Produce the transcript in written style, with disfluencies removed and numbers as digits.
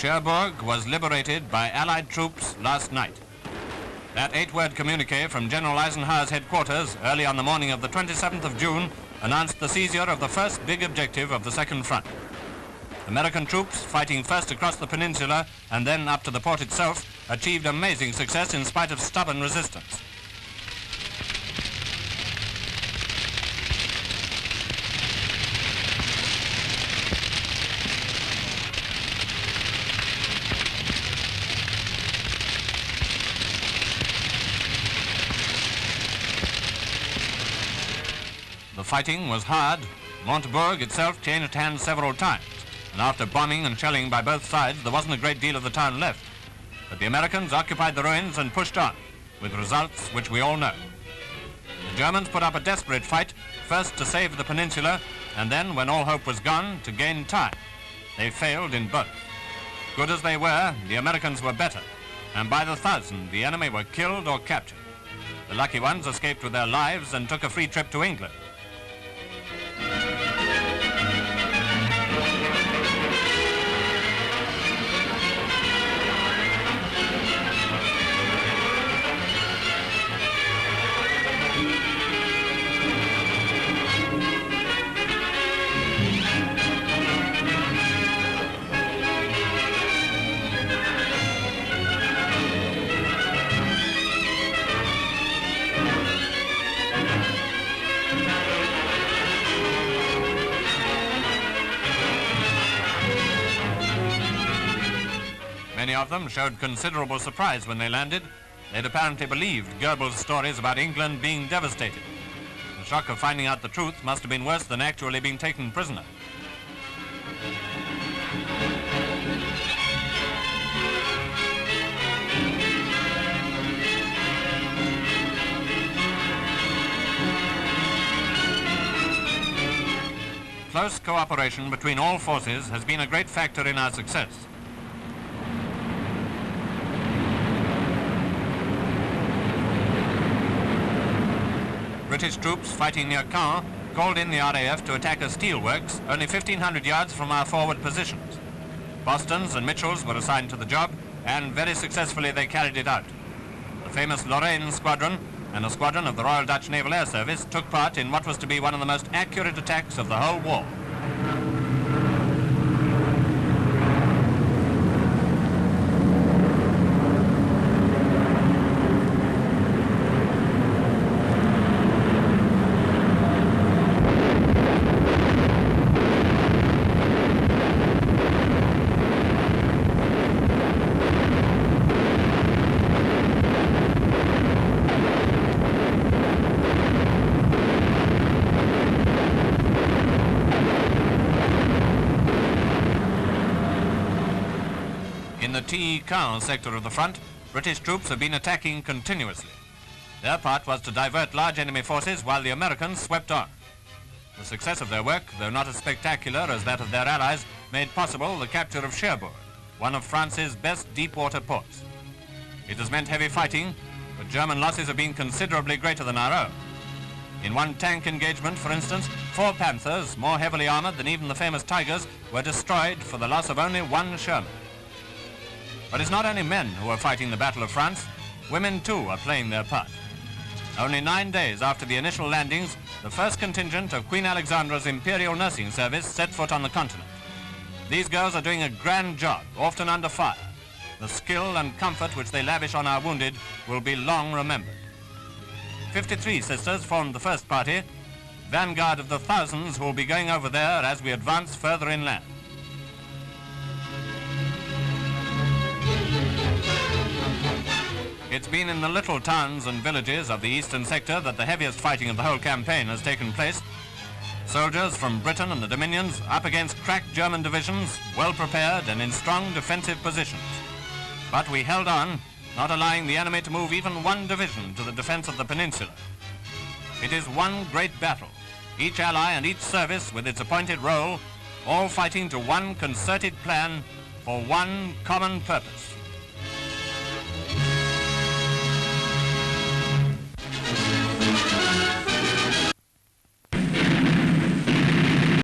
Cherbourg was liberated by Allied troops last night. That 8-word communique from General Eisenhower's headquarters early on the morning of the 27th of June announced the seizure of the first big objective of the Second Front. American troops, fighting first across the peninsula and then up to the port itself, achieved amazing success in spite of stubborn resistance. The fighting was hard. Montebourg itself changed hands several times, and after bombing and shelling by both sides, there wasn't a great deal of the town left. But the Americans occupied the ruins and pushed on, with results which we all know. The Germans put up a desperate fight, first to save the peninsula, and then, when all hope was gone, to gain time. They failed in both. Good as they were, the Americans were better, and by the thousand, the enemy were killed or captured. The lucky ones escaped with their lives and took a free trip to England. Many of them showed considerable surprise when they landed. They'd apparently believed Goebbels' stories about England being devastated. The shock of finding out the truth must have been worse than actually being taken prisoner. Close cooperation between all forces has been a great factor in our success. British troops fighting near Caen called in the RAF to attack a steelworks only 1,500 yards from our forward positions. Bostons and Mitchells were assigned to the job, and very successfully they carried it out. The famous Lorraine Squadron and a squadron of the Royal Dutch Naval Air Service took part in what was to be one of the most accurate attacks of the whole war. In the Caen sector of the front, British troops have been attacking continuously. Their part was to divert large enemy forces while the Americans swept on. The success of their work, though not as spectacular as that of their allies, made possible the capture of Cherbourg, one of France's best deep-water ports. It has meant heavy fighting, but German losses have been considerably greater than our own. In one tank engagement, for instance, 4 Panthers, more heavily armored than even the famous Tigers, were destroyed for the loss of only 1 Sherman. But it's not only men who are fighting the Battle of France. Women, too, are playing their part. Only 9 days after the initial landings, the first contingent of Queen Alexandra's Imperial Nursing Service set foot on the continent. These girls are doing a grand job, often under fire. The skill and comfort which they lavish on our wounded will be long remembered. 53 sisters formed the first party, vanguard of the thousands who will be going over there as we advance further inland. It's been in the little towns and villages of the eastern sector that the heaviest fighting of the whole campaign has taken place. Soldiers from Britain and the Dominions up against crack German divisions, well prepared and in strong defensive positions. But we held on, not allowing the enemy to move even 1 division to the defense of the peninsula. It is one great battle, each ally and each service with its appointed role, all fighting to one concerted plan for one common purpose.